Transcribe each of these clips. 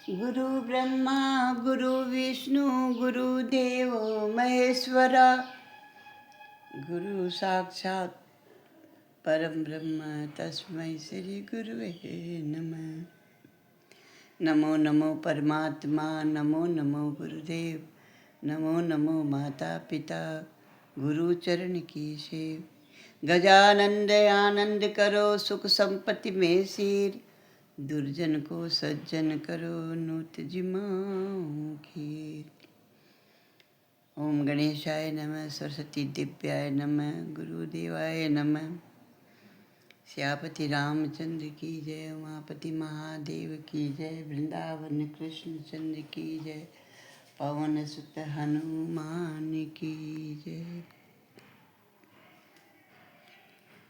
गुरु ब्रह्मा गुरु विष्णु गुरुदेव महेश्वरा। गुरु साक्षात परम ब्रह्म तस्मै श्री गुरुवे नमः। नमो नमो परमात्मा, नमो नमो गुरुदेव, नमो नमो माता पिता, गुरु चरण की सेव। गजानंद आनंद करो, सुख संपत्ति में सिर, दुर्जन को सज्जन करो, नूत जिमाओ खीर। ओम गणेशाय नमः, सरस्वती दिव्याय नमः, गुरुदेवाय नमः। श्यापति रामचंद्र की जय, उमापति महादेव की जय, वृंदावन कृष्ण चंद्र की जय, पवन सुत हनुमान की जय।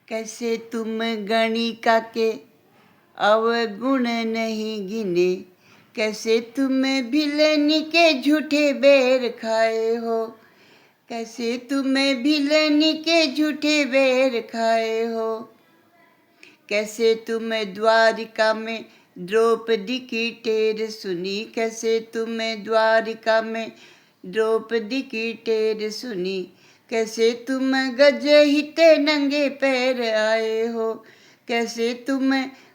कैसे तुम गणिका के अवगुण नहीं गिने, कैसे तुम भिलनी के झूठे बेर खाए हो, कैसे तुम भिलनी के झूठे बेर खाए हो। कैसे तुम द्वारिका में द्रौपदी की टेर सुनी, कैसे तुम द्वारिका में द्रौपदी की टेर सुनी। कैसे तुम गज हिते नंगे पैर आए हो, कैसे तुम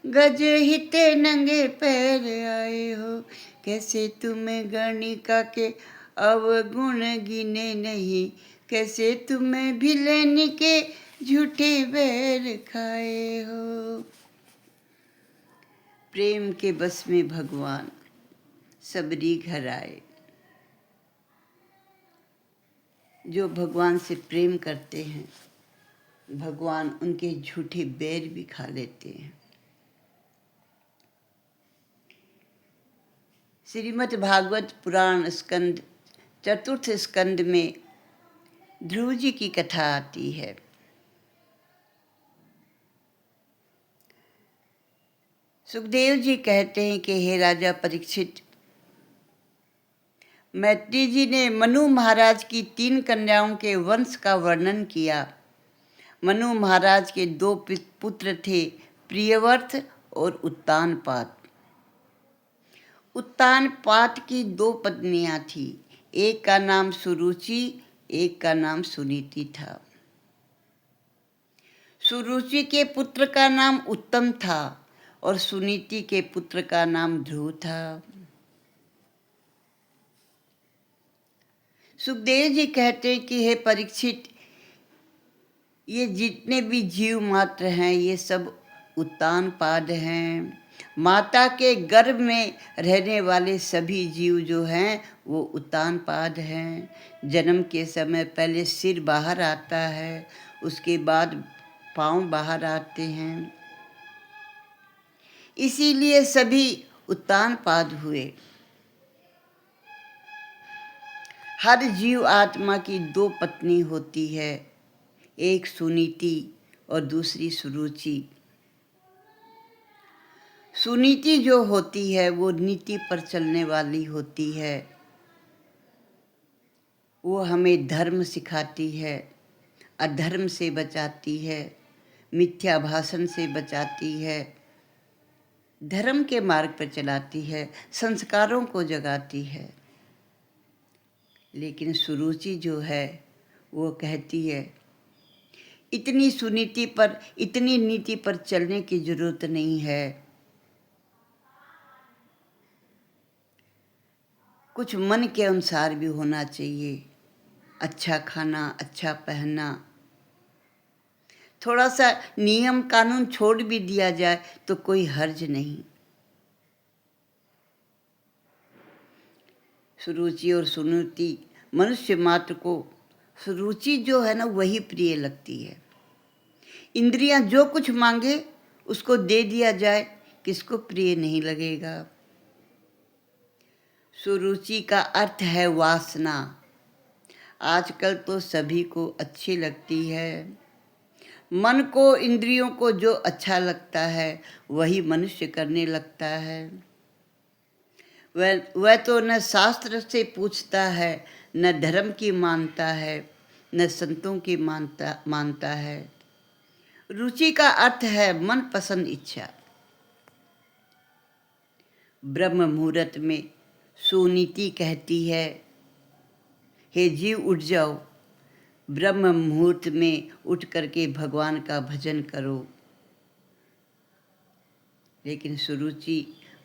गज हिते नंगे पैर आए हो। कैसे तुम गणिका के अवगुण गिने नहीं, कैसे तुम भिलनी के झूठे बैर खाए हो। प्रेम के बस में भगवान सबरी घर आए। जो भगवान से प्रेम करते हैं, भगवान उनके झूठे बैर भी खा लेते हैं। श्रीमद् भागवत पुराण स्कंद चतुर्थ स्कंद में ध्रुव जी की कथा आती है। सुखदेव जी कहते हैं कि हे राजा परीक्षित, मैत्री जी ने मनु महाराज की 3 कन्याओं के वंश का वर्णन किया। मनु महाराज के 2 पुत्र थे, प्रियव्रत और उत्तानपाद। उत्तानपाद की 2 पत्नियां थी, एक का नाम सुरुचि, एक का नाम सुनीति था। सुरुचि के पुत्र का नाम उत्तम था और सुनीति के पुत्र का नाम ध्रुव था। सुखदेव जी कहते हैं कि हे परीक्षित, ये जितने भी जीव मात्र हैं ये सब उत्तानपाद हैं। माता के गर्भ में रहने वाले सभी जीव जो हैं वो उत्तानपाद हैं। जन्म के समय पहले सिर बाहर आता है, उसके बाद पाँव बाहर आते हैं, इसीलिए सभी उत्तानपाद हुए। हर जीव आत्मा की 2 पत्नी होती है, एक सुनीति और दूसरी सुरुचि। सुनीति जो होती है वो नीति पर चलने वाली होती है, वो हमें धर्म सिखाती है, अधर्म से बचाती है, मिथ्या भाषण से बचाती है, धर्म के मार्ग पर चलाती है, संस्कारों को जगाती है। लेकिन सुरुचि जो है वो कहती है इतनी सुनीति पर, इतनी नीति पर चलने की जरूरत नहीं है। कुछ मन के अनुसार भी होना चाहिए, अच्छा खाना, अच्छा पहनना, थोड़ा सा नियम कानून छोड़ भी दिया जाए तो कोई हर्ज नहीं। सुरुचि और सुनीति मनुष्य मात्र को, सुरुचि जो है ना वही प्रिय लगती है। इंद्रियां जो कुछ मांगे उसको दे दिया जाए, किसको प्रिय नहीं लगेगा। सुरुचि का अर्थ है वासना। आजकल तो सभी को अच्छी लगती है। मन को, इंद्रियों को जो अच्छा लगता है वही मनुष्य करने लगता है। वह तो न शास्त्र से पूछता है, न धर्म की मानता है, न संतों की मानता है। रुचि का अर्थ है मनपसंद इच्छा। ब्रह्म मुहूर्त में सुनीति कहती है, हे जीव उठ जाओ, ब्रह्म मुहूर्त में उठ करके भगवान का भजन करो। लेकिन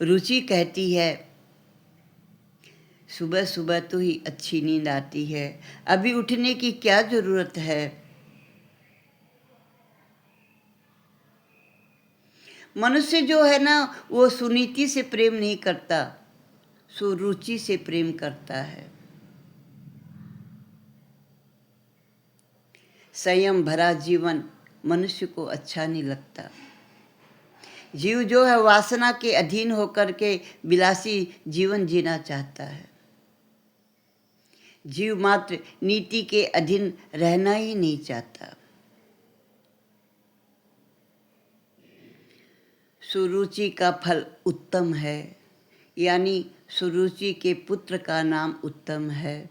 रुचि कहती है, सुबह सुबह तो ही अच्छी नींद आती है, अभी उठने की क्या जरूरत है। मनुष्य जो है ना, वो सुनीति से प्रेम नहीं करता, सुरुचि से प्रेम करता है। संयम भरा जीवन मनुष्य को अच्छा नहीं लगता। जीव जो है वासना के अधीन होकर के विलासी जीवन जीना चाहता है। जीव मात्र नीति के अधीन रहना ही नहीं चाहता। सुरुचि का फल उत्तम है, यानी सुरुचि के पुत्र का नाम उत्तम है।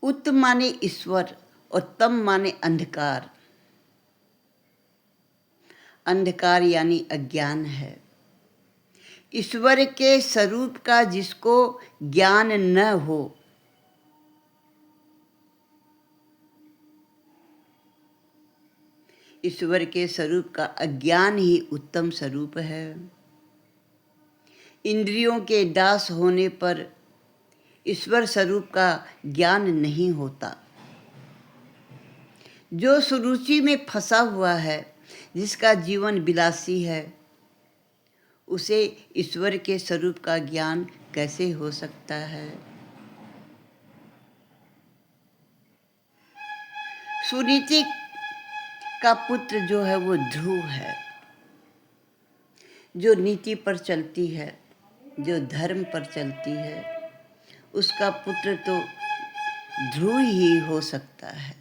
उत्त माने ईश्वर और तम माने अंधकार। अंधकार यानी अज्ञान है। ईश्वर के स्वरूप का जिसको ज्ञान न हो, ईश्वर के स्वरूप का अज्ञान ही उत्तम स्वरूप है। इंद्रियों के दास होने पर ईश्वर स्वरूप का ज्ञान नहीं होता। जो सुरुचि में फंसा हुआ है, जिसका जीवन विलासी है, उसे ईश्वर के स्वरूप का ज्ञान कैसे हो सकता है। सुनीति का पुत्र जो है वो ध्रुव है, जो नीति पर चलती है, जो धर्म पर चलती है, उसका पुत्र तो ध्रुव ही हो सकता है।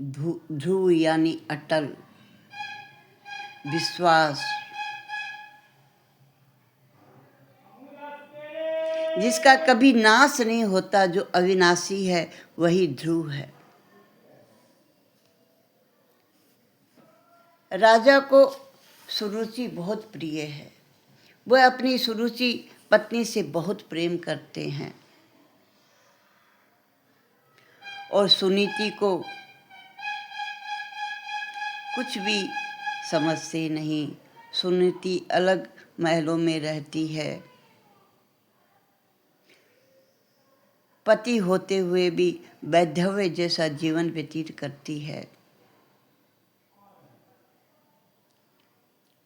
ध्रुव यानी अटल, विश्वास, जिसका कभी नाश नहीं होता, जो अविनाशी है, वही ध्रुव है। राजा को सुरुचि बहुत प्रिय है। वह अपनी सुरुचि पत्नी से बहुत प्रेम करते हैं और सुनीति को कुछ भी समझते नहीं। सुनीति अलग महलों में रहती है, पति होते हुए भी वैधव्य जैसा जीवन व्यतीत करती है,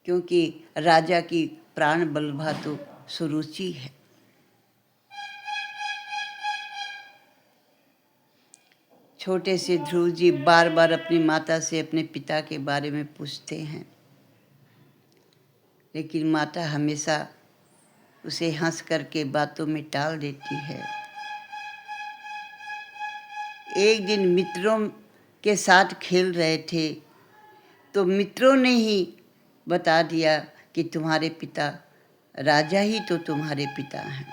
क्योंकि राजा की प्राण बलभा तो सुरुचि है। छोटे से ध्रुव जी बार बार अपनी माता से अपने पिता के बारे में पूछते हैं, लेकिन माता हमेशा उसे हंस करके बातों में टाल देती है। एक दिन मित्रों के साथ खेल रहे थे तो मित्रों ने ही बता दिया कि तुम्हारे पिता, राजा ही तो तुम्हारे पिता हैं।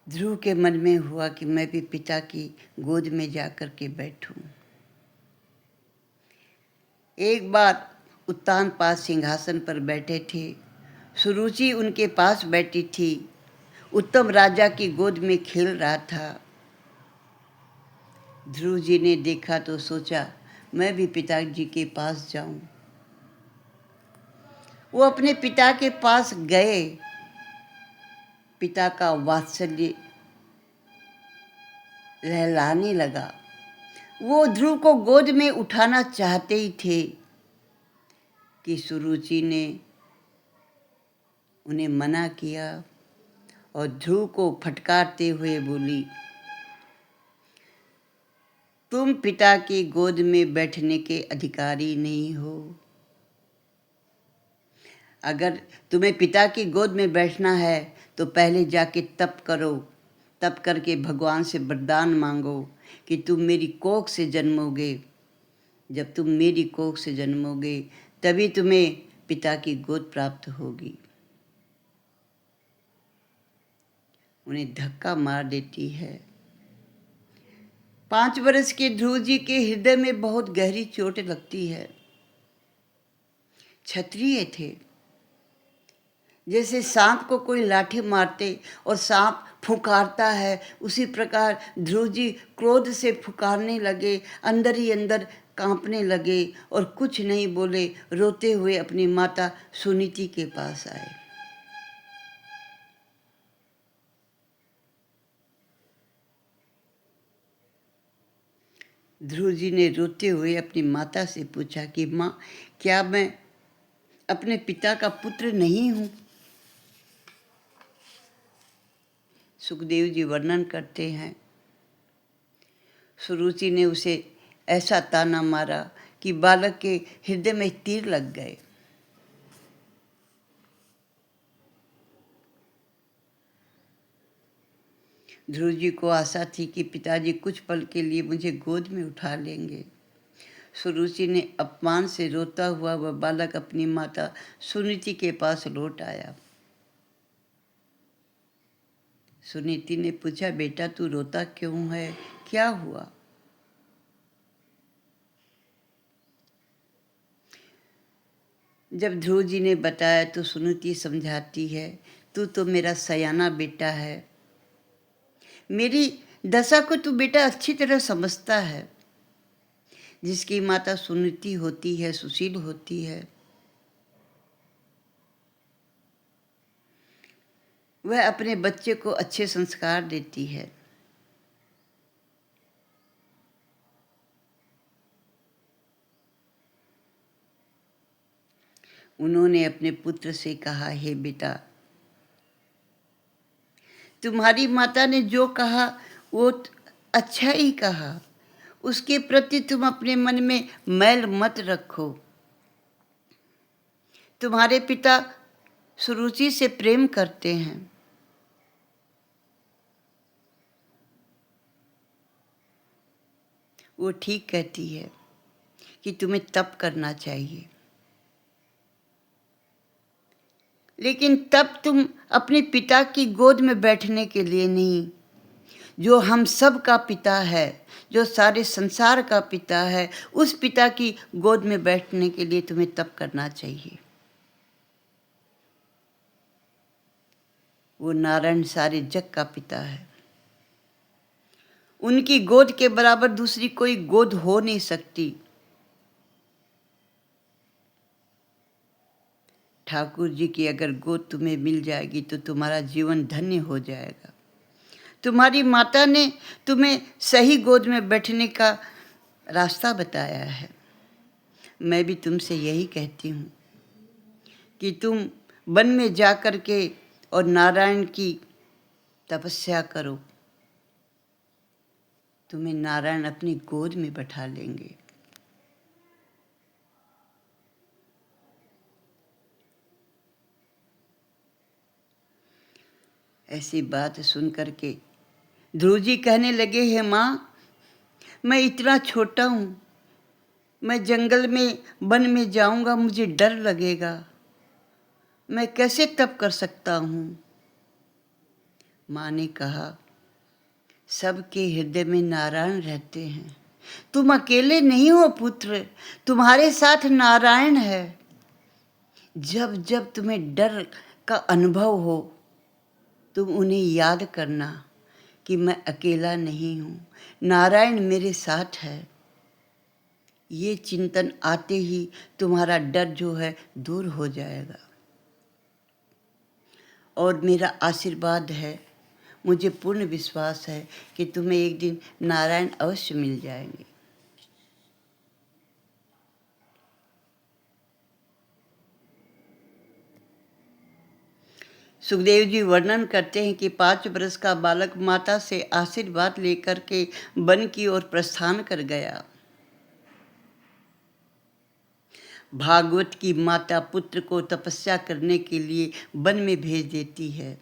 ध्रुव के मन में हुआ कि मैं भी पिता की गोद में जाकर के बैठूं। एक बार उत्तानपाद सिंहासन पर बैठे थे, सुरुचि उनके पास बैठी थी। उत्तम राजा की गोद में खेल रहा था। ध्रुव जी ने देखा तो सोचा मैं भी पिताजी के पास जाऊं। वो अपने पिता के पास गए। पिता का वात्सल्य लहलाने लगा। वो ध्रुव को गोद में उठाना चाहते ही थे कि सुरुचि ने उन्हें मना किया और ध्रुव को फटकारते हुए बोली, तुम पिता की गोद में बैठने के अधिकारी नहीं हो। अगर तुम्हें पिता की गोद में बैठना है तो पहले जाके तप करो, तप करके भगवान से वरदान मांगो कि तुम मेरी कोख से जन्मोगे। जब तुम मेरी कोख से जन्मोगे तभी तुम्हें पिता की गोद प्राप्त होगी। उन्हें धक्का मार देती है। 5 वर्ष के ध्रुव जी के हृदय में बहुत गहरी चोट लगती है। क्षत्रिय थे। जैसे सांप को कोई लाठी मारते और सांप फुकारता है, उसी प्रकार ध्रुव जी क्रोध से फुकारने लगे, अंदर ही अंदर कांपने लगे और कुछ नहीं बोले, रोते हुए अपनी माता सुनीति के पास आए। ध्रुव जी ने रोते हुए अपनी माता से पूछा कि माँ, क्या मैं अपने पिता का पुत्र नहीं हूँ? सुखदेव जी वर्णन करते हैं, सुरुचि ने उसे ऐसा ताना मारा कि बालक के हृदय में तीर लग गए। ध्रुव जी को आशा थी कि पिताजी कुछ पल के लिए मुझे गोद में उठा लेंगे। सुरुचि ने अपमान से रोता हुआ वह बालक अपनी माता सुनीति के पास लौट आया। सुनीति ने पूछा, बेटा तू रोता क्यों है, क्या हुआ? जब ध्रुव जी ने बताया तो सुनीति समझाती है, तू तो मेरा सयाना बेटा है, मेरी दशा को तू बेटा अच्छी तरह समझता है। जिसकी माता सुनीति होती है, सुशील होती है, वह अपने बच्चे को अच्छे संस्कार देती है। उन्होंने अपने पुत्र से कहा, हे बेटा, तुम्हारी माता ने जो कहा वो अच्छा ही कहा, उसके प्रति तुम अपने मन में मैल मत रखो। तुम्हारे पिता सुरुचि से प्रेम करते हैं। वो ठीक कहती है कि तुम्हें तप करना चाहिए, लेकिन तब तुम अपने पिता की गोद में बैठने के लिए नहीं, जो हम सब का पिता है, जो सारे संसार का पिता है, उस पिता की गोद में बैठने के लिए तुम्हें तप करना चाहिए। वो नारायण सारे जग का पिता है। उनकी गोद के बराबर दूसरी कोई गोद हो नहीं सकती। ठाकुर जी की अगर गोद तुम्हें मिल जाएगी तो तुम्हारा जीवन धन्य हो जाएगा। तुम्हारी माता ने तुम्हें सही गोद में बैठने का रास्ता बताया है। मैं भी तुमसे यही कहती हूँ कि तुम वन में जा कर के और नारायण की तपस्या करो, तुम्हें नारायण अपनी गोद में बैठा लेंगे। ऐसी बात सुन करके ध्रुव जी कहने लगे, हे माँ, मैं इतना छोटा हूँ, मैं जंगल में वन में जाऊंगा, मुझे डर लगेगा, मैं कैसे तप कर सकता हूँ? माँ ने कहा, सबके हृदय में नारायण रहते हैं, तुम अकेले नहीं हो पुत्र, तुम्हारे साथ नारायण है। जब जब तुम्हें डर का अनुभव हो, तुम उन्हें याद करना कि मैं अकेला नहीं हूँ, नारायण मेरे साथ है। ये चिंतन आते ही तुम्हारा डर जो है दूर हो जाएगा। और मेरा आशीर्वाद है, मुझे पूर्ण विश्वास है कि तुम्हें एक दिन नारायण अवश्य मिल जाएंगे। सुखदेव जी वर्णन करते हैं कि 5 वर्ष का बालक माता से आशीर्वाद लेकर के वन की ओर प्रस्थान कर गया। भागवत की माता पुत्र को तपस्या करने के लिए वन में भेज देती है,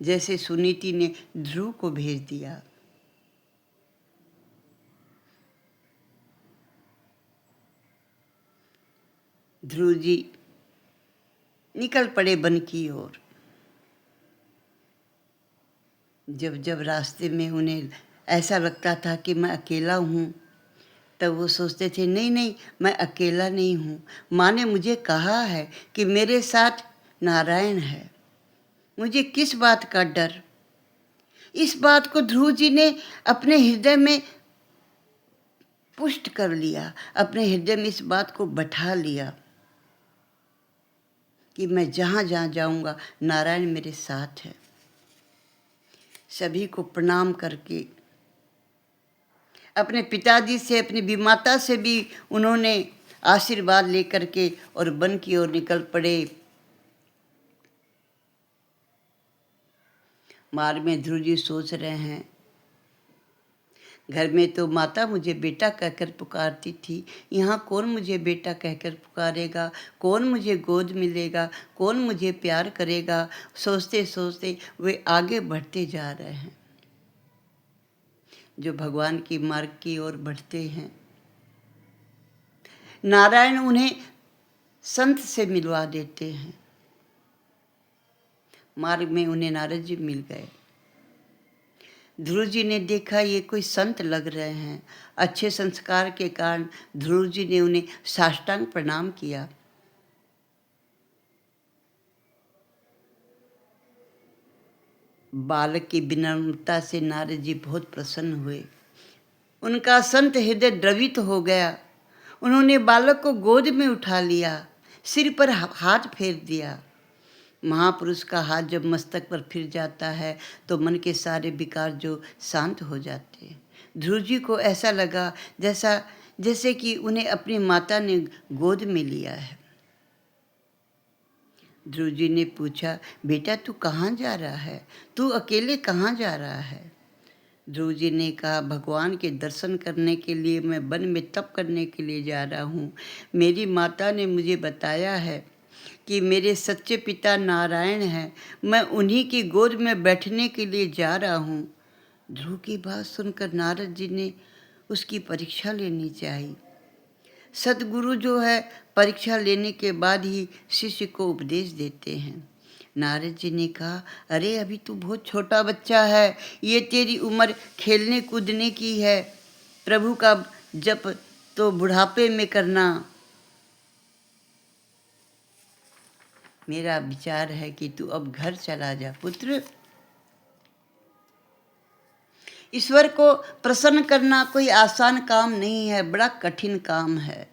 जैसे सुनीति ने ध्रुव को भेज दिया। ध्रुव जी निकल पड़े वन की ओर। जब जब रास्ते में उन्हें ऐसा लगता था कि मैं अकेला हूँ, तब वो सोचते थे नहीं नहीं, मैं अकेला नहीं हूँ। माँ ने मुझे कहा है कि मेरे साथ नारायण है, मुझे किस बात का डर। इस बात को ध्रुव जी ने अपने हृदय में पुष्ट कर लिया, अपने हृदय में इस बात को बैठा लिया कि मैं जहाँ जहाँ जाऊँगा नारायण मेरे साथ है। सभी को प्रणाम करके, अपने पिताजी से, अपनी विमाता से भी उन्होंने आशीर्वाद लेकर के और वन की ओर निकल पड़े। मार्ग में ध्रुव जी सोच रहे हैं, घर में तो माता मुझे बेटा कहकर पुकारती थी, यहाँ कौन मुझे बेटा कहकर पुकारेगा, कौन मुझे गोद मिलेगा, कौन मुझे प्यार करेगा। सोचते सोचते वे आगे बढ़ते जा रहे हैं। जो भगवान की मार्ग की ओर बढ़ते हैं, नारायण उन्हें संत से मिलवा देते हैं। मार्ग में उन्हें नारद जी मिल गए। ध्रुव जी ने देखा ये कोई संत लग रहे हैं। अच्छे संस्कार के कारण ध्रुव जी ने उन्हें साष्टांग प्रणाम किया। बालक की विनम्रता से नारद जी बहुत प्रसन्न हुए। उनका संत हृदय द्रवित हो गया। उन्होंने बालक को गोद में उठा लिया, सिर पर हाथ फेर दिया। महापुरुष का हाथ जब मस्तक पर फिर जाता है तो मन के सारे विकार जो शांत हो जाते हैं। ध्रुव जी को ऐसा लगा जैसे कि उन्हें अपनी माता ने गोद में लिया है। ध्रुव जी ने पूछा, बेटा तू कहाँ जा रहा है, तू अकेले कहाँ जा रहा है। ध्रुव जी ने कहा, भगवान के दर्शन करने के लिए मैं वन में तप करने के लिए जा रहा हूँ। मेरी माता ने मुझे बताया है कि मेरे सच्चे पिता नारायण हैं, मैं उन्हीं की गोद में बैठने के लिए जा रहा हूँ। ध्रुव की बात सुनकर नारद जी ने उसकी परीक्षा लेनी चाहिए। सदगुरु जो है परीक्षा लेने के बाद ही शिष्य को उपदेश देते हैं। नारद जी ने कहा, अरे अभी तू बहुत छोटा बच्चा है, ये तेरी उम्र खेलने कूदने की है। प्रभु का जप तो बुढ़ापे में करना। मेरा विचार है कि तू अब घर चला जा पुत्र। ईश्वर को प्रसन्न करना कोई आसान काम नहीं है, बड़ा कठिन काम है।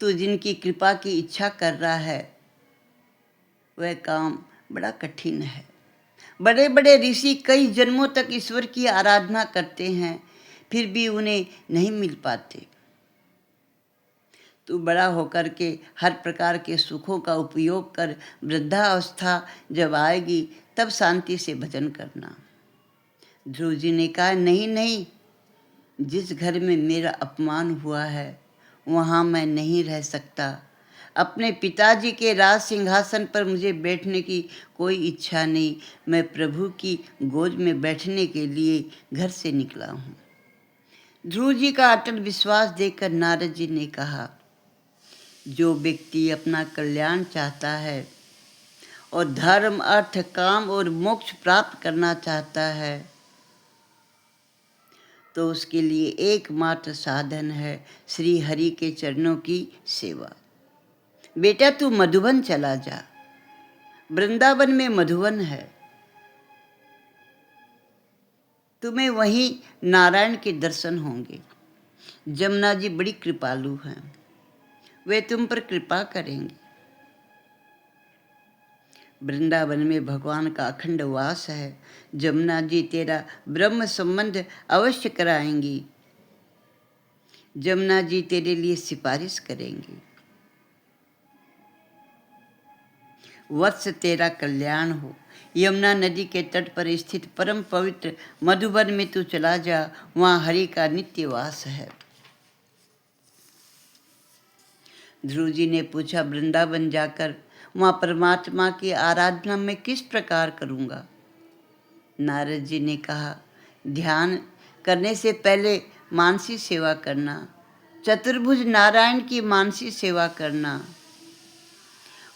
तू जिनकी कृपा की इच्छा कर रहा है वह काम बड़ा कठिन है। बड़े बड़े ऋषि कई जन्मों तक ईश्वर की आराधना करते हैं, फिर भी उन्हें नहीं मिल पाते। तू बड़ा होकर के हर प्रकार के सुखों का उपयोग कर, वृद्धावस्था जब आएगी तब शांति से भजन करना। ध्रुव जी ने कहा, नहीं नहीं, जिस घर में मेरा अपमान हुआ है वहाँ मैं नहीं रह सकता। अपने पिताजी के राज सिंहासन पर मुझे बैठने की कोई इच्छा नहीं। मैं प्रभु की गोद में बैठने के लिए घर से निकला हूँ। ध्रुव जी का अटल विश्वास देखकर नारद जी ने कहा, जो व्यक्ति अपना कल्याण चाहता है और धर्म, अर्थ, काम और मोक्ष प्राप्त करना चाहता है तो उसके लिए एकमात्र साधन है श्री हरि के चरणों की सेवा। बेटा तू मधुबन चला जा, वृंदावन में मधुबन है, तुम्हें वहीं नारायण के दर्शन होंगे। जमुना जी बड़ी कृपालु हैं, वे तुम पर कृपा करेंगे। वृंदावन में भगवान का अखंड वास है। जमुना जी तेरा ब्रह्म संबंध अवश्य कराएंगी। जमुना जी तेरे लिए सिफारिश करेंगी। वत्स तेरा कल्याण हो। यमुना नदी के तट पर स्थित परम पवित्र मधुबन में तू चला जा, वहाँ हरि का नित्य वास है। ध्रुव जी ने पूछा, वृंदावन जाकर वहाँ परमात्मा की आराधना मैं किस प्रकार करूँगा। नारद जी ने कहा, ध्यान करने से पहले मानसी सेवा करना, चतुर्भुज नारायण की मानसी सेवा करना।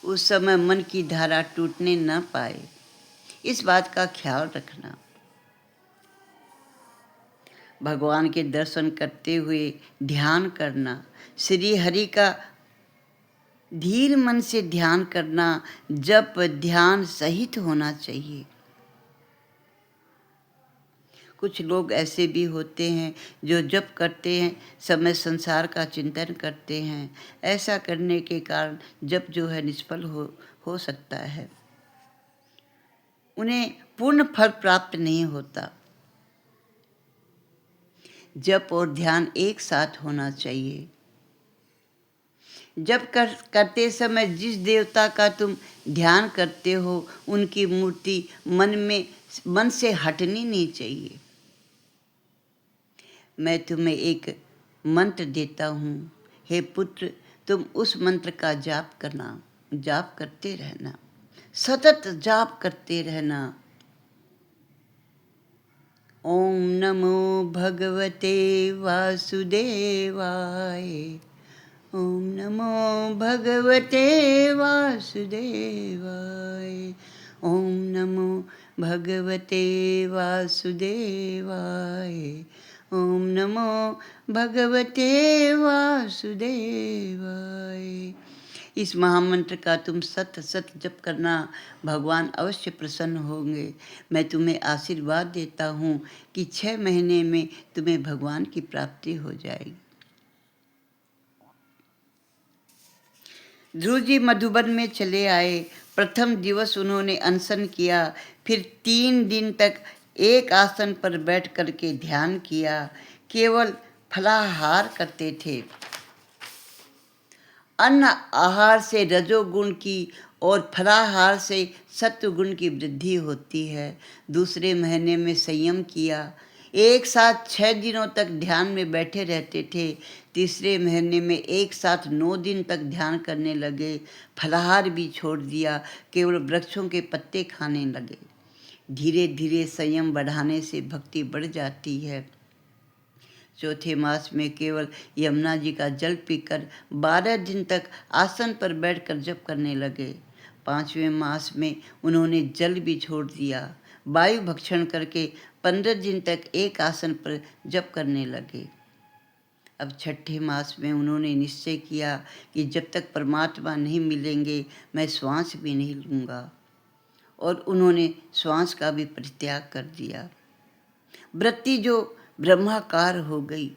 उस समय मन की धारा टूटने न पाए, इस बात का ख्याल रखना। भगवान के दर्शन करते हुए ध्यान करना, श्री हरि का धीर मन से ध्यान करना, जप ध्यान सहित होना चाहिए। कुछ लोग ऐसे भी होते हैं जो जप करते हैं समय संसार का चिंतन करते हैं। ऐसा करने के कारण जप जो है निष्फल हो सकता है, उन्हें पूर्ण फल प्राप्त नहीं होता। जप और ध्यान एक साथ होना चाहिए। जप करते समय जिस देवता का तुम ध्यान करते हो, उनकी मूर्ति मन से हटनी नहीं चाहिए। मैं तुम्हें एक मंत्र देता हूँ, हे पुत्र, तुम उस मंत्र का जाप करना, जाप करते रहना, सतत जाप करते रहना। ओम नमो भगवते वासुदेवाय, ओम नमो भगवते वासुदेवाय, ओम नमो भगवते वासुदेवाय, ओम नमो भगवते वासुदेवाय। इस महामंत्र का तुम सत सत जप करना, भगवान अवश्य प्रसन्न होंगे। मैं तुम्हें आशीर्वाद देता हूँ कि 6 महीने में तुम्हें भगवान की प्राप्ति हो जाएगी। ध्रुव जी मधुबन में चले आए। प्रथम दिवस उन्होंने अनशन किया, फिर 3 दिन तक एक आसन पर बैठ करके ध्यान किया। केवल फलाहार करते थे। अन्न आहार से रजोगुण की और फलाहार से सत्वगुण की वृद्धि होती है। दूसरे महीने में संयम किया। एक साथ 6 दिनों तक ध्यान में बैठे रहते थे। तीसरे महीने में एक साथ 9 दिन तक ध्यान करने लगे। फलाहार भी छोड़ दिया, केवल वृक्षों के पत्ते खाने लगे। धीरे धीरे संयम बढ़ाने से भक्ति बढ़ जाती है। चौथे मास में केवल यमुना जी का जल पीकर 12 दिन तक आसन पर बैठकर जप करने लगे। 5वें मास में उन्होंने जल भी छोड़ दिया। वायु भक्षण करके 15 दिन तक एक आसन पर जप करने लगे। अब 6ठे मास में उन्होंने निश्चय किया कि जब तक परमात्मा नहीं मिलेंगे मैं श्वास भी नहीं लूँगा, और उन्होंने श्वास का भी परित्याग कर दिया। वृत्ति जो ब्रह्माकार हो गई।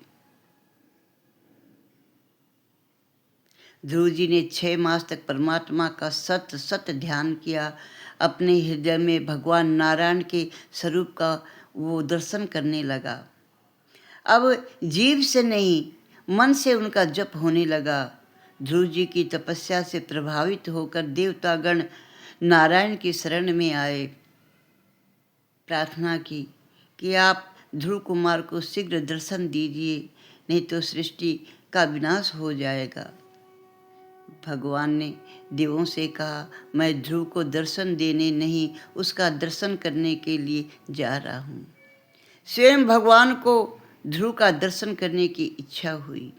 ध्रुव जी ने 6 मास तक परमात्मा का सत सत ध्यान किया। अपने हृदय में भगवान नारायण के स्वरूप का वो दर्शन करने लगा। अब जीव से नहीं, मन से उनका जप होने लगा। ध्रुव जी की तपस्या से प्रभावित होकर देवतागण नारायण की शरण में आए। प्रार्थना की कि आप ध्रुव कुमार को शीघ्र दर्शन दीजिए, नहीं तो सृष्टि का विनाश हो जाएगा। भगवान ने देवों से कहा, मैं ध्रुव को दर्शन देने नहीं, उसका दर्शन करने के लिए जा रहा हूँ। स्वयं भगवान को ध्रुव का दर्शन करने की इच्छा हुई।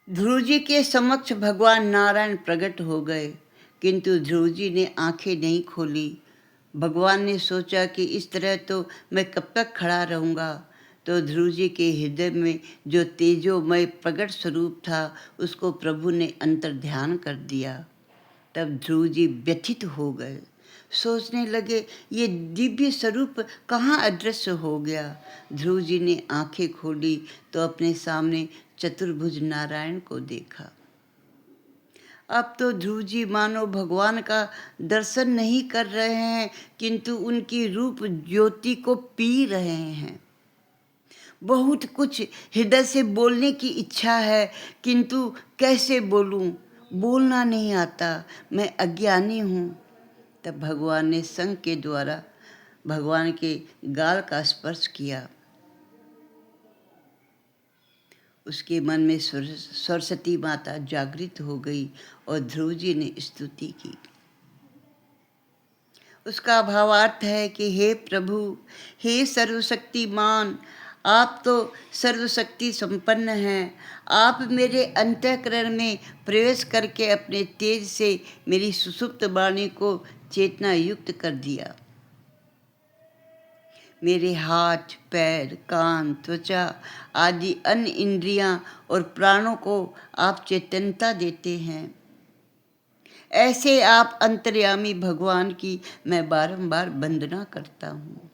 ध्रुव जी के समक्ष भगवान नारायण प्रकट हो गए, किंतु ध्रुव जी ने आंखें नहीं खोली। भगवान ने सोचा कि इस तरह तो मैं कब तक खड़ा रहूँगा, तो ध्रुव जी के हृदय में जो तेजोमय प्रकट स्वरूप था उसको प्रभु ने अंतर ध्यान कर दिया। तब ध्रुव जी व्यथित हो गए, सोचने लगे ये दिव्य स्वरूप कहाँ अदृश्य हो गया। ध्रुव जी ने आंखें खोली तो अपने सामने चतुर्भुज नारायण को देखा। अब तो ध्रुव जी मानो भगवान का दर्शन नहीं कर रहे हैं, किंतु उनकी रूप ज्योति को पी रहे हैं। बहुत कुछ हृदय से बोलने की इच्छा है, किंतु कैसे बोलूं, बोलना नहीं आता, मैं अज्ञानी हूँ। तब भगवान ने संग के द्वारा भगवान के गाल का स्पर्श किया। उसके मन में सरस्वती माता जागृत हो गई और ध्रुव जी ने स्तुति की। उसका भावार्थ है कि हे प्रभु, हे सर्वशक्तिमान, आप तो सर्वशक्ति संपन्न हैं। आप मेरे अंतःकरण में प्रवेश करके अपने तेज से मेरी सुषुप्त वाणी को चेतना युक्त कर दिया। मेरे हाथ, पैर, कान, त्वचा आदि अन्य इंद्रियां और प्राणों को आप चेतनता देते हैं। ऐसे आप अंतर्यामी भगवान की मैं बारंबार वंदना करता हूँ।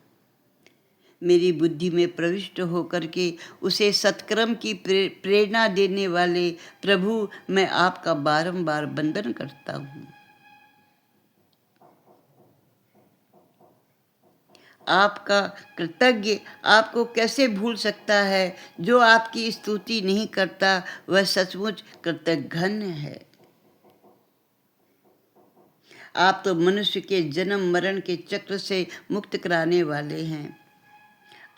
मेरी बुद्धि में प्रविष्ट होकर के उसे सत्कर्म की प्रेरणा देने वाले प्रभु, मैं आपका बारंबार वंदन करता हूँ। आपका कृतज्ञ आपको कैसे भूल सकता है? जो आपकी स्तुति नहीं करता वह सचमुच कृतघ्न है। आप तो मनुष्य के जन्म मरण के चक्र से मुक्त कराने वाले हैं।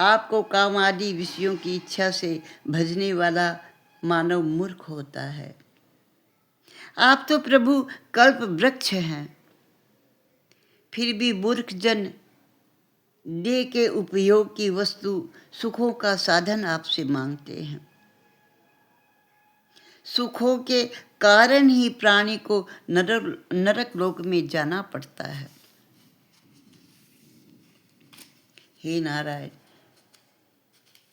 आपको काम आदि विषयों की इच्छा से भजने वाला मानव मूर्ख होता है। आप तो प्रभु कल्प वृक्ष हैं, फिर भी मूर्ख जन देह के उपयोग की वस्तु सुखों का साधन आपसे मांगते हैं। सुखों के कारण ही प्राणी को नरक लोक में जाना पड़ता है। हे नारायण,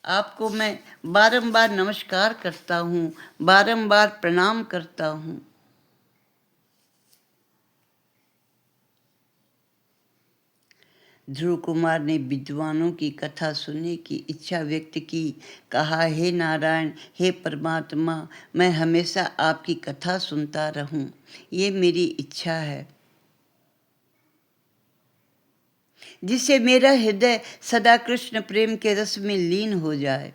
आपको मैं बारंबार नमस्कार करता हूँ, बारंबार प्रणाम करता हूँ। ध्रुव कुमार ने विद्वानों की कथा सुनने की इच्छा व्यक्त की। कहा, हे नारायण, हे परमात्मा, मैं हमेशा आपकी कथा सुनता रहूं, ये मेरी इच्छा है, जिससे मेरा हृदय सदा कृष्ण प्रेम के रस में लीन हो जाए।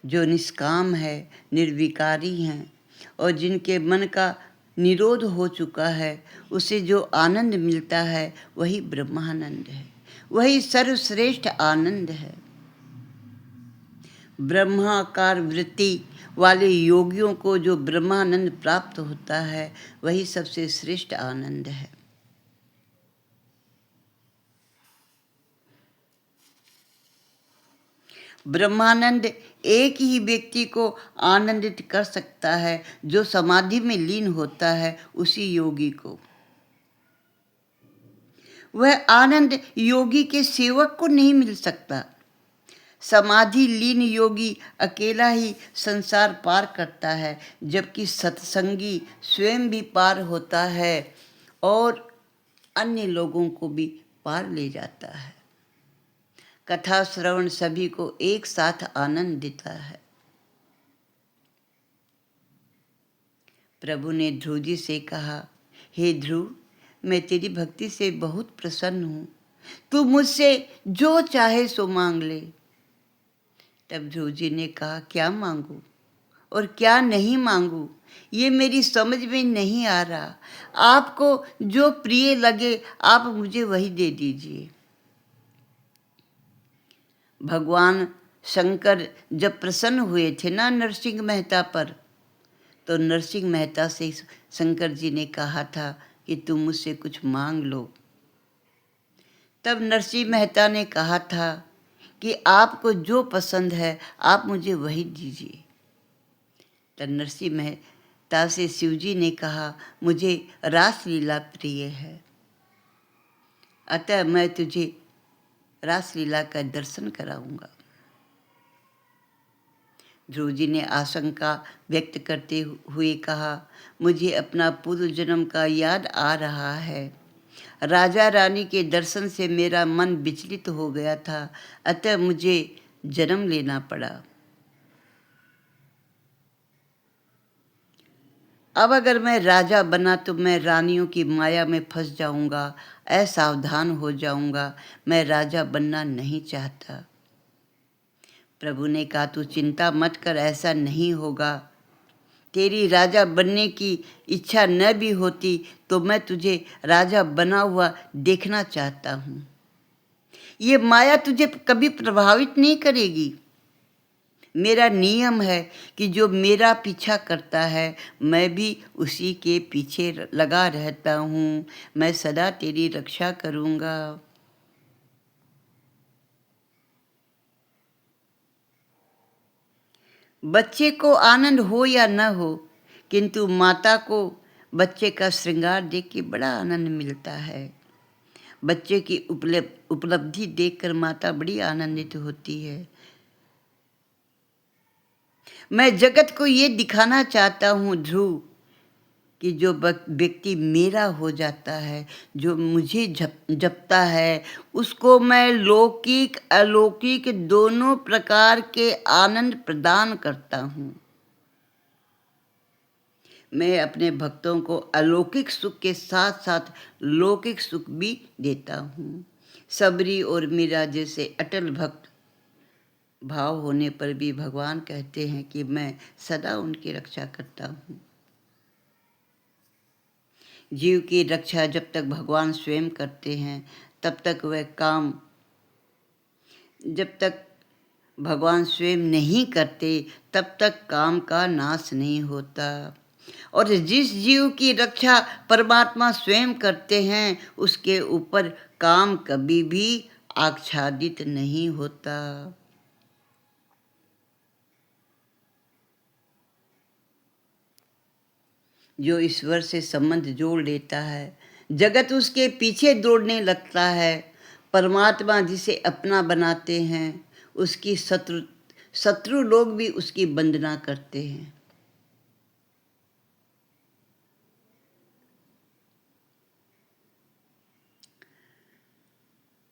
जो निष्काम है, निर्विकारी हैं और जिनके मन का निरोध हो चुका है, उसे जो आनंद मिलता है वही ब्रह्मानंद है, वही सर्वश्रेष्ठ आनंद है। ब्रह्माकार वृत्ति वाले योगियों को जो ब्रह्मानंद प्राप्त होता है वही सबसे श्रेष्ठ आनंद है। ब्रह्मानंद एक ही व्यक्ति को आनंदित कर सकता है, जो समाधि में लीन होता है उसी योगी को। वह आनंद योगी के सेवक को नहीं मिल सकता। समाधि लीन योगी अकेला ही संसार पार करता है, जबकि सत्संगी स्वयं भी पार होता है और अन्य लोगों को भी पार ले जाता है। कथा श्रवण सभी को एक साथ आनंद देता है। प्रभु ने ध्रुव जी से कहा, हे ध्रुव, मैं तेरी भक्ति से बहुत प्रसन्न हूँ, तू मुझसे जो चाहे सो मांग ले। तब ध्रुव जी ने कहा, क्या मांगू और क्या नहीं मांगू, ये मेरी समझ में नहीं आ रहा। आपको जो प्रिय लगे आप मुझे वही दे दीजिए। भगवान शंकर जब प्रसन्न हुए थे ना नरसिंह मेहता पर, तो नरसिंह मेहता से शंकर जी ने कहा था कि तुम मुझसे कुछ मांग लो। तब नरसिंह मेहता ने कहा था कि आपको जो पसंद है आप मुझे वही दीजिए। तब नरसिंह मेहता से शिवजी ने कहा, मुझे रासलीला प्रिय है, अतः मैं तुझे रासलीला का दर्शन कराऊंगा। ध्रुव जी ने आशंका व्यक्त करते हुए कहा, मुझे अपना पूर्व जन्म का याद आ रहा है। राजा रानी के दर्शन से मेरा मन विचलित हो गया था, अतः मुझे जन्म लेना पड़ा। अब अगर मैं राजा बना तो मैं रानियों की माया में फंस जाऊंगा, असावधान हो जाऊंगा। मैं राजा बनना नहीं चाहता। प्रभु ने कहा, तू चिंता मत कर, ऐसा नहीं होगा। तेरी राजा बनने की इच्छा न भी होती तो मैं तुझे राजा बना हुआ देखना चाहता हूँ। ये माया तुझे कभी प्रभावित नहीं करेगी। मेरा नियम है कि जो मेरा पीछा करता है मैं भी उसी के पीछे लगा रहता हूँ। मैं सदा तेरी रक्षा करूँगा। बच्चे को आनंद हो या न हो, किंतु माता को बच्चे का श्रृंगार देख के बड़ा आनंद मिलता है। बच्चे की उपलब्धि देखकर माता बड़ी आनंदित होती है। मैं जगत को ये दिखाना चाहता हूँ ध्रुव कि जो व्यक्ति मेरा हो जाता है, जो मुझे जपता है, उसको मैं लौकिक अलौकिक दोनों प्रकार के आनंद प्रदान करता हूँ। मैं अपने भक्तों को अलौकिक सुख के साथ साथ लौकिक सुख भी देता हूँ। सबरी और मीरा जैसे अटल भक्त भाव होने पर भी भगवान कहते हैं कि मैं सदा उनकी रक्षा करता हूँ। जीव की रक्षा जब तक भगवान स्वयं करते हैं तब तक वह काम, जब तक भगवान स्वयं नहीं करते तब तक काम का नाश नहीं होता। और जिस जीव की रक्षा परमात्मा स्वयं करते हैं उसके ऊपर काम कभी भी आच्छादित नहीं होता। जो ईश्वर से संबंध जोड़ लेता है, जगत उसके पीछे दौड़ने लगता है। परमात्मा जिसे अपना बनाते हैं उसकी शत्रु लोग भी उसकी वंदना करते हैं।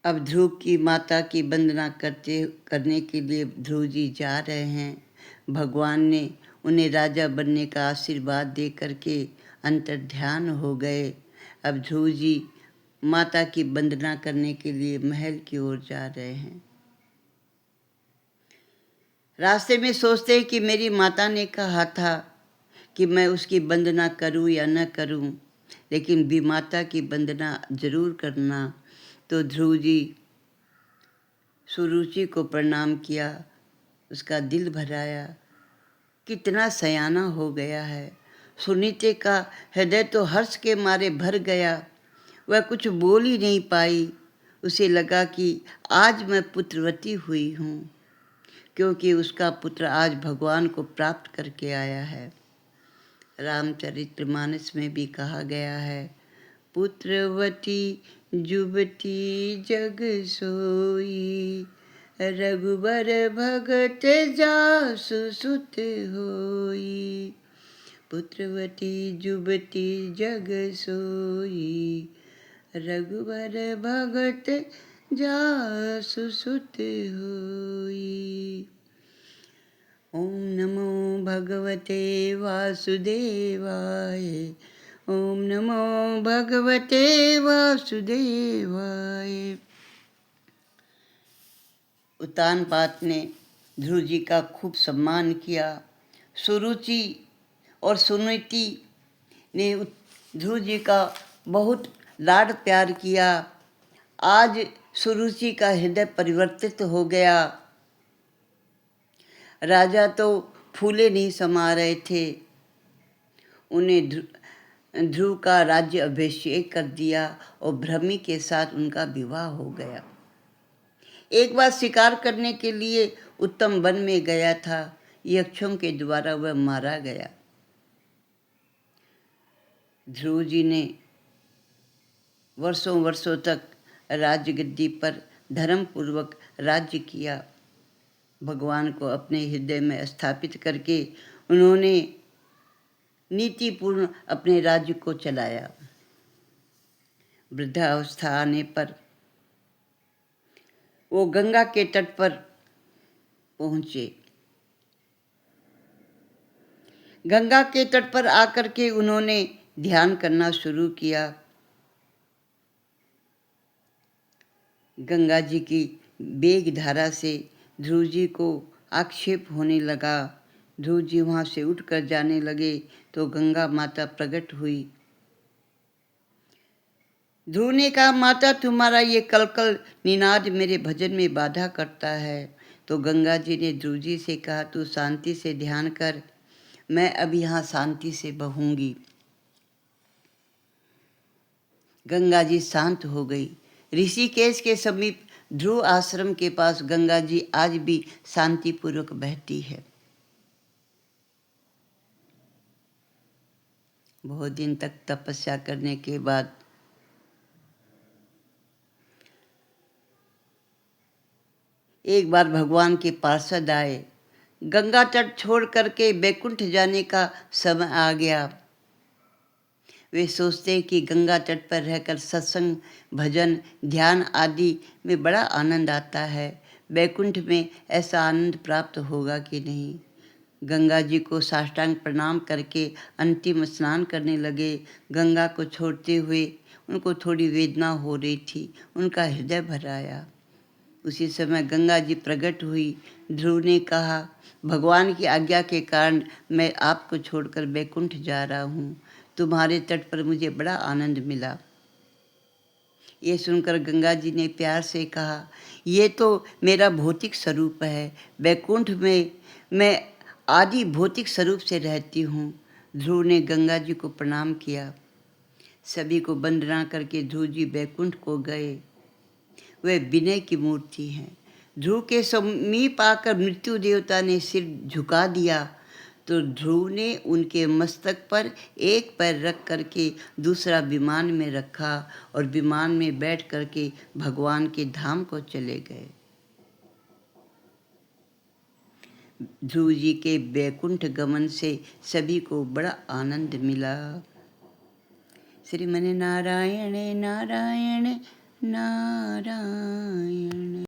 अब ध्रुव की माता की वंदना करने के लिए ध्रुव जी जा रहे हैं। भगवान ने उन्हें राजा बनने का आशीर्वाद दे करके अंतर्ध्यान हो गए। अब ध्रुव जी माता की वंदना करने के लिए महल की ओर जा रहे हैं। रास्ते में सोचते हैं कि मेरी माता ने कहा था कि मैं उसकी वंदना करूं या न करूं, लेकिन भी माता की वंदना जरूर करना। तो ध्रुव जी सुरुचि को प्रणाम किया, उसका दिल भराया। कितना सयाना हो गया है। सुनीते का हृदय तो हर्ष के मारे भर गया। वह कुछ बोल ही नहीं पाई। उसे लगा कि आज मैं पुत्रवती हुई हूँ, क्योंकि उसका पुत्र आज भगवान को प्राप्त करके आया है। रामचरितमानस में भी कहा गया है, पुत्रवती जुबती जग सोई, रघुबर भगत जासु सुत होई। पुत्रवती जुबती जग सोई, रघुबर भगत जासु सुत होई। ओम नमो भगवते वासुदेवाय। ओम नमो भगवते वासुदेवाय। उत्तानपाद ने ध्रुव जी का खूब सम्मान किया। सुरुचि और सुनीति ने ध्रुव जी का बहुत लाड प्यार किया। आज सुरुचि का हृदय परिवर्तित हो गया। राजा तो फूले नहीं समा रहे थे। उन्हें ध्रुव का राज्य अभिषेक कर दिया और भ्रमि के साथ उनका विवाह हो गया। एक बार शिकार करने के लिए उत्तम वन में गया था। यक्षों के द्वारा वह मारा गया। ध्रुव जी ने वर्षों वर्षों तक राजगद्दी पर धर्मपूर्वक राज्य किया। भगवान को अपने हृदय में स्थापित करके उन्होंने नीतिपूर्ण अपने राज्य को चलाया। वृद्धावस्था आने पर वो गंगा के तट पर पहुंचे। गंगा के तट पर आकर के उन्होंने ध्यान करना शुरू किया। गंगा जी की वेग धारा से ध्रुव जी को आक्षेप होने लगा। ध्रुव जी वहाँ से उठकर जाने लगे तो गंगा माता प्रकट हुई। ध्रुव ने कहा, माता तुम्हारा ये कलकल निनाद मेरे भजन में बाधा करता है। तो गंगा जी ने ध्रुव जी से कहा, तू शांति से ध्यान कर, मैं अब यहाँ शांति से बहूंगी। गंगा जी शांत हो गई। ऋषिकेश के समीप ध्रुव आश्रम के पास गंगा जी आज भी शांतिपूर्वक बहती है। बहुत दिन तक तपस्या करने के बाद एक बार भगवान के पार्षद आए। गंगा तट छोड़ करके बैकुंठ जाने का समय आ गया। वे सोचते हैं कि गंगा तट पर रहकर सत्संग, भजन, ध्यान आदि में बड़ा आनंद आता है। बैकुंठ में ऐसा आनंद प्राप्त होगा कि नहीं। गंगा जी को साष्टांग प्रणाम करके अंतिम स्नान करने लगे। गंगा को छोड़ते हुए उनको थोड़ी वेदना हो रही थी, उनका हृदय भर आया। उसी समय गंगा जी प्रकट हुई। ध्रुव ने कहा, भगवान की आज्ञा के कारण मैं आपको छोड़कर बैकुंठ जा रहा हूँ। तुम्हारे तट पर मुझे बड़ा आनंद मिला। ये सुनकर गंगा जी ने प्यार से कहा, ये तो मेरा भौतिक स्वरूप है। बैकुंठ में मैं आदि भौतिक स्वरूप से रहती हूँ। ध्रुव ने गंगा जी को प्रणाम किया। सभी को वंदना करके ध्रुव जी बैकुंठ को गए। वे विनय की मूर्ति हैं। ध्रुव के समीप आकर मृत्यु देवता ने सिर झुका दिया तो ध्रुव ने उनके मस्तक पर एक पैर रख करके दूसरा विमान में रखा और विमान में बैठ करके भगवान के धाम को चले गए। ध्रुव जी के बैकुंठ गमन से सभी को बड़ा आनंद मिला। श्रीमन नारायण नारायण नारायण।